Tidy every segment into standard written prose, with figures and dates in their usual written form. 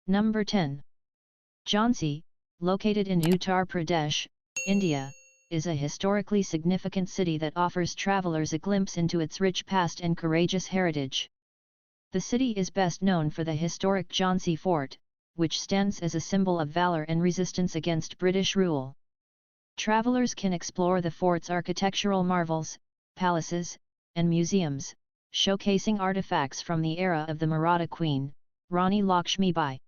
Number 10. Jhansi, located in Uttar Pradesh, India, is a historically significant city that offers travelers a glimpse into its rich past and courageous heritage. The city is best known for the historic Jhansi Fort, which stands as a symbol of valor and resistance against British rule. Travelers can explore the fort's architectural marvels, palaces, and museums, showcasing artifacts from the era of the Maratha Queen, Rani Lakshmi Bai.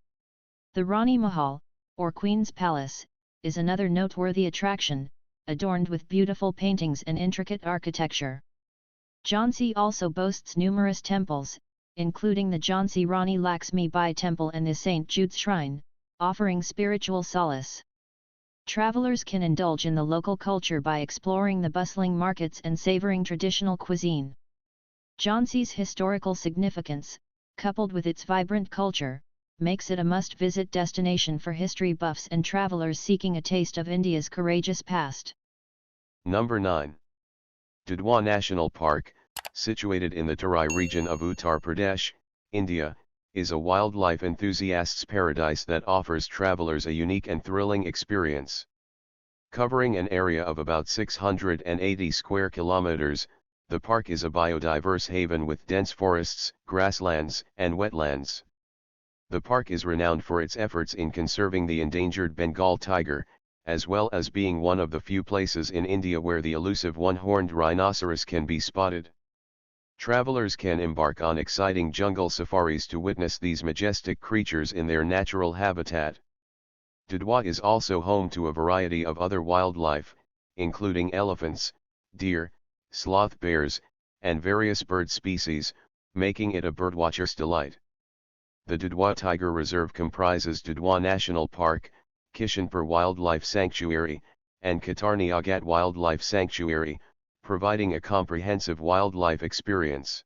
The Rani Mahal, or Queen's Palace, is another noteworthy attraction, adorned with beautiful paintings and intricate architecture. Jhansi also boasts numerous temples, including the Jhansi Rani Lakshmi Bai Temple and the St. Jude's Shrine, offering spiritual solace. Travelers can indulge in the local culture by exploring the bustling markets and savoring traditional cuisine. Jhansi's historical significance, coupled with its vibrant culture, makes it a must-visit destination for history buffs and travelers seeking a taste of India's courageous past. Number 9. Dudhwa National Park, situated in the Terai region of Uttar Pradesh, India, is a wildlife enthusiast's paradise that offers travelers a unique and thrilling experience. Covering an area of about 680 square kilometers, the park is a biodiverse haven with dense forests, grasslands, and wetlands. The park is renowned for its efforts in conserving the endangered Bengal tiger, as well as being one of the few places in India where the elusive one-horned rhinoceros can be spotted. Travelers can embark on exciting jungle safaris to witness these majestic creatures in their natural habitat. Dudhwa is also home to a variety of other wildlife, including elephants, deer, sloth bears, and various bird species, making it a birdwatcher's delight. The Dudhwa Tiger Reserve comprises Dudhwa National Park, Kishanpur Wildlife Sanctuary, and Katarni Aghat Wildlife Sanctuary, providing a comprehensive wildlife experience.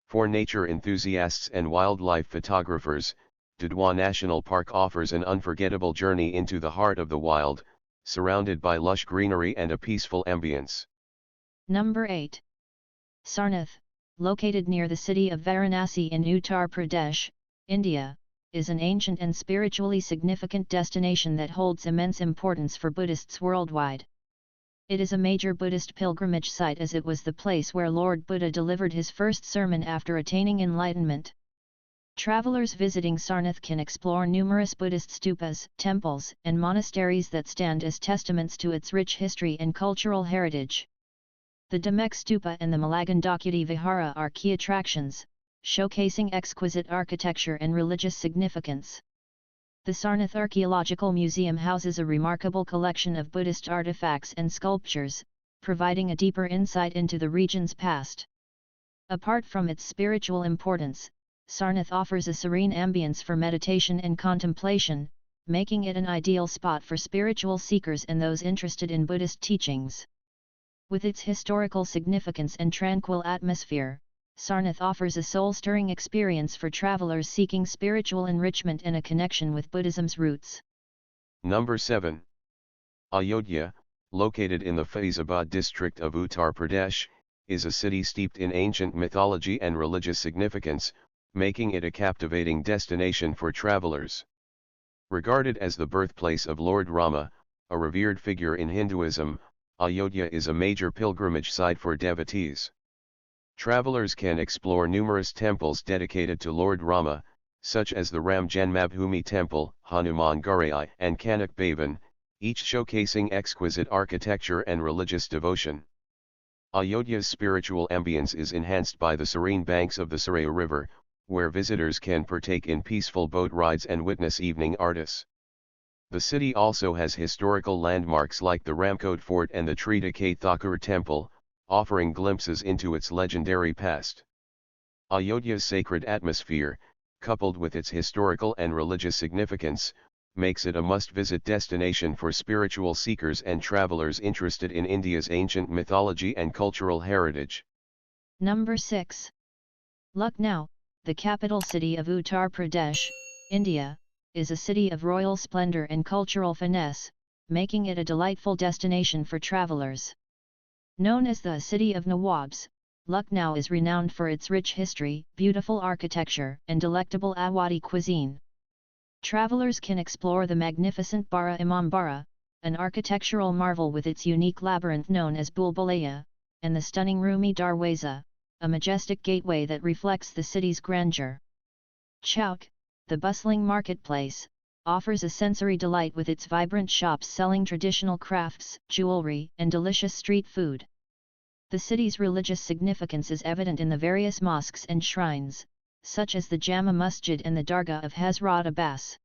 For nature enthusiasts and wildlife photographers, Dudhwa National Park offers an unforgettable journey into the heart of the wild, surrounded by lush greenery and a peaceful ambience. Number 8. Sarnath, located near the city of Varanasi in Uttar Pradesh, India, is an ancient and spiritually significant destination that holds immense importance for Buddhists worldwide. It is a major Buddhist pilgrimage site as it was the place where Lord Buddha delivered his first sermon after attaining enlightenment. Travelers visiting Sarnath can explore numerous Buddhist stupas, temples, and monasteries that stand as testaments to its rich history and cultural heritage. The Dhamek Stupa and the Malagandakudi Vihara are key attractions, showcasing exquisite architecture and religious significance. The Sarnath Archaeological Museum houses a remarkable collection of Buddhist artifacts and sculptures, providing a deeper insight into the region's past. Apart from its spiritual importance, Sarnath offers a serene ambience for meditation and contemplation, making it an ideal spot for spiritual seekers and those interested in Buddhist teachings. With its historical significance and tranquil atmosphere, Sarnath offers a soul-stirring experience for travelers seeking spiritual enrichment and a connection with Buddhism's roots. Number 7. Ayodhya, located in the Faizabad district of Uttar Pradesh, is a city steeped in ancient mythology and religious significance, making it a captivating destination for travelers. Regarded as the birthplace of Lord Rama, a revered figure in Hinduism, Ayodhya is a major pilgrimage site for devotees. Travelers can explore numerous temples dedicated to Lord Rama, such as the Ram Janmabhoomi Temple, Hanuman Garai and Kanak Bhavan, each showcasing exquisite architecture and religious devotion. Ayodhya's spiritual ambience is enhanced by the serene banks of the Sarayu River, where visitors can partake in peaceful boat rides and witness evening artis. The city also has historical landmarks like the Ramkot Fort and the Trita K Thakur Temple, offering glimpses into its legendary past. Ayodhya's sacred atmosphere, coupled with its historical and religious significance, makes it a must-visit destination for spiritual seekers and travelers interested in India's ancient mythology and cultural heritage. Number 6. Lucknow, the capital city of Uttar Pradesh, India, is a city of royal splendor and cultural finesse, making it a delightful destination for travelers. Known as the City of Nawabs, Lucknow is renowned for its rich history, beautiful architecture, and delectable Awadhi cuisine. Travelers can explore the magnificent Bara Imambara, an architectural marvel with its unique labyrinth known as Bulbulaya, and the stunning Rumi Darwaza, a majestic gateway that reflects the city's grandeur. Chowk, the bustling marketplace, offers a sensory delight with its vibrant shops selling traditional crafts, jewelry, and delicious street food. The city's religious significance is evident in the various mosques and shrines, such as the Jama Masjid and the Dargah of Hazrat Abbas.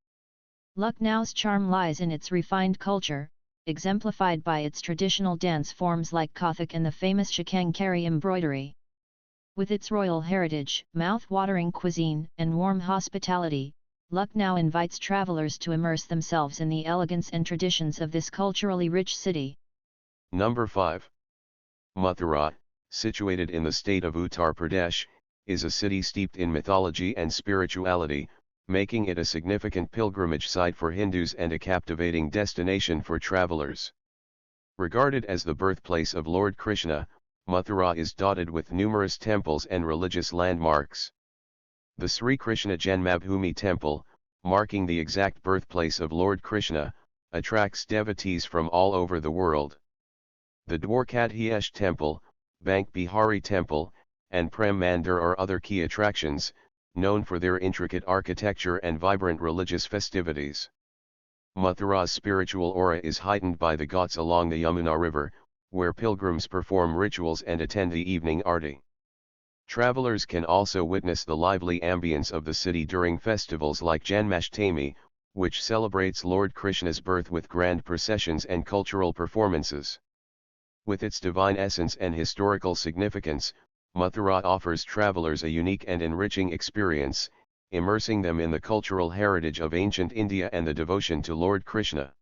Lucknow's charm lies in its refined culture, exemplified by its traditional dance forms like Kathak and the famous Shikankari embroidery. With its royal heritage, mouth-watering cuisine, and warm hospitality, Lucknow invites travelers to immerse themselves in the elegance and traditions of this culturally rich city. Number 5. Mathura, situated in the state of Uttar Pradesh, is a city steeped in mythology and spirituality, making it a significant pilgrimage site for Hindus and a captivating destination for travelers. Regarded as the birthplace of Lord Krishna, Mathura is dotted with numerous temples and religious landmarks. The Sri Krishna Janmabhoomi Temple, marking the exact birthplace of Lord Krishna, attracts devotees from all over the world. The Dwarkadhiesh Temple, Bank Bihari Temple, and Prem Mandir are other key attractions, known for their intricate architecture and vibrant religious festivities. Mathura's spiritual aura is heightened by the ghats along the Yamuna River, where pilgrims perform rituals and attend the evening aarti. Travelers can also witness the lively ambience of the city during festivals like Janmashtami, which celebrates Lord Krishna's birth with grand processions and cultural performances. With its divine essence and historical significance, Mathura offers travelers a unique and enriching experience, immersing them in the cultural heritage of ancient India and the devotion to Lord Krishna.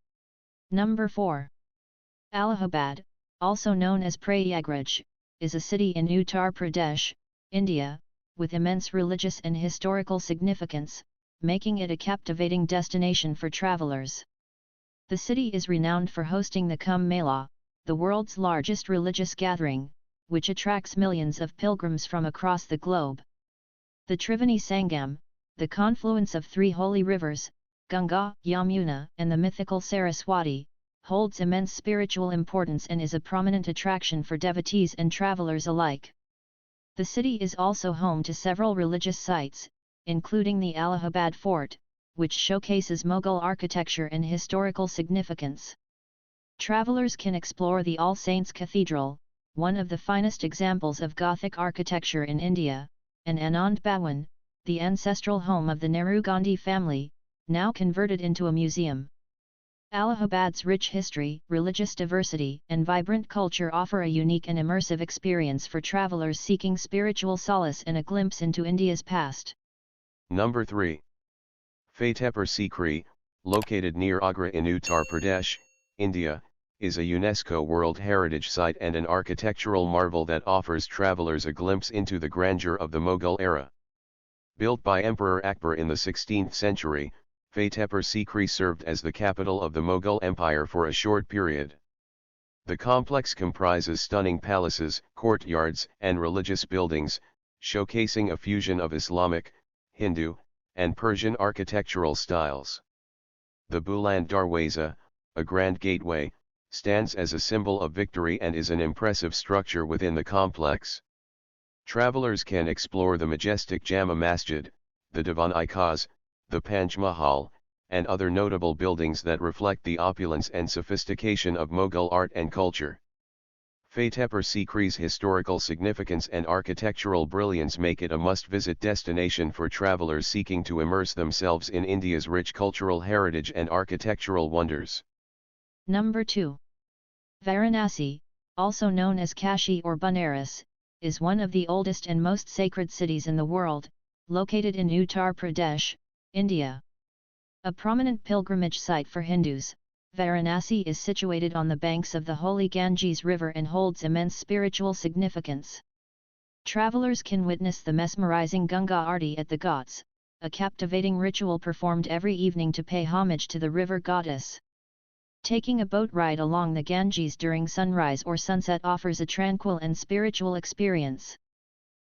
Number 4. Allahabad, also known as Prayagraj, is a city in Uttar Pradesh, India, with immense religious and historical significance, making it a captivating destination for travelers. The city is renowned for hosting the Kumbh Mela, the world's largest religious gathering, which attracts millions of pilgrims from across the globe. The Triveni Sangam, the confluence of three holy rivers, Ganga, Yamuna, and the mythical Saraswati, holds immense spiritual importance and is a prominent attraction for devotees and travelers alike. The city is also home to several religious sites, including the Allahabad Fort, which showcases Mughal architecture and historical significance. Travelers can explore the All Saints Cathedral, one of the finest examples of Gothic architecture in India, and Anand Bhawan, the ancestral home of the Nehru Gandhi family, now converted into a museum. Allahabad's rich history, religious diversity, and vibrant culture offer a unique and immersive experience for travelers seeking spiritual solace and a glimpse into India's past. Number 3. Fatehpur Sikri, located near Agra in Uttar Pradesh, India, is a UNESCO World Heritage Site and an architectural marvel that offers travelers a glimpse into the grandeur of the Mughal era. Built by Emperor Akbar in the 16th century, Fatehpur Sikri served as the capital of the Mughal Empire for a short period. The complex comprises stunning palaces, courtyards, and religious buildings, showcasing a fusion of Islamic, Hindu, and Persian architectural styles. The Buland Darwaza, a grand gateway, stands as a symbol of victory and is an impressive structure within the complex. Travelers can explore the majestic Jama Masjid, the Divan-i-Khas, the Taj Mahal, and other notable buildings that reflect the opulence and sophistication of Mughal art and culture. Fatehpur Sikri's historical significance and architectural brilliance make it a must-visit destination for travelers seeking to immerse themselves in India's rich cultural heritage and architectural wonders. Number 2. Varanasi, also known as Kashi or Banaras, is one of the oldest and most sacred cities in the world, located in Uttar Pradesh, India. A prominent pilgrimage site for Hindus, Varanasi is situated on the banks of the holy Ganges River and holds immense spiritual significance. Travelers can witness the mesmerizing Ganga Aarti at the ghats, a captivating ritual performed every evening to pay homage to the river goddess. Taking a boat ride along the Ganges during sunrise or sunset offers a tranquil and spiritual experience.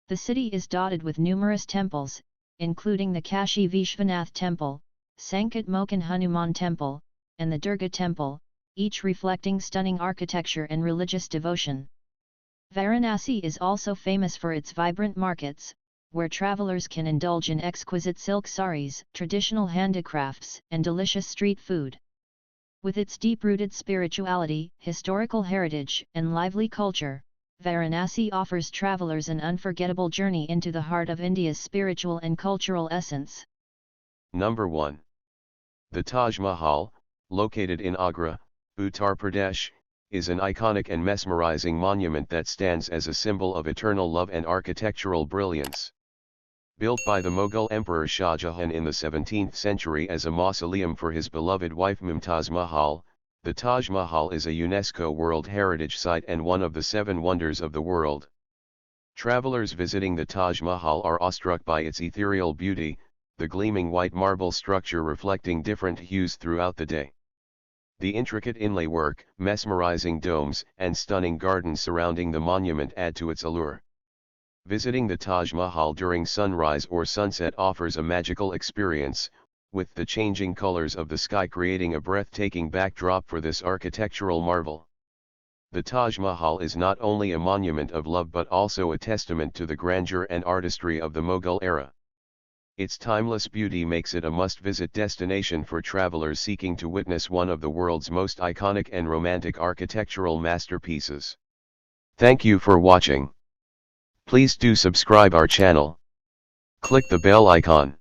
The city is dotted with numerous temples, including the Kashi Vishwanath Temple, Sankat Mokan Hanuman Temple, and the Durga Temple, each reflecting stunning architecture and religious devotion. Varanasi is also famous for its vibrant markets, where travelers can indulge in exquisite silk saris, traditional handicrafts, and delicious street food. With its deep-rooted spirituality, historical heritage, and lively culture, Varanasi offers travelers an unforgettable journey into the heart of India's spiritual and cultural essence. Number 1. The Taj Mahal, located in Agra, Uttar Pradesh, is an iconic and mesmerizing monument that stands as a symbol of eternal love and architectural brilliance. Built by the Mughal Emperor Shah Jahan in the 17th century as a mausoleum for his beloved wife Mumtaz Mahal, the Taj Mahal is a UNESCO World Heritage Site and one of the 7 wonders of the world. Travelers visiting the Taj Mahal are awestruck by its ethereal beauty, the gleaming white marble structure reflecting different hues throughout the day. The intricate inlay work, mesmerizing domes, and stunning gardens surrounding the monument add to its allure. Visiting the Taj Mahal during sunrise or sunset offers a magical experience, with the changing colors of the sky creating a breathtaking backdrop for this architectural marvel. The Taj Mahal is not only a monument of love but also a testament to the grandeur and artistry of the Mughal era. Its timeless beauty makes it a must-visit destination for travelers seeking to witness one of the world's most iconic and romantic architectural masterpieces. Thank you for watching. Please do subscribe our channel. Click the bell icon.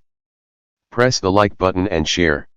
Press the like button and share.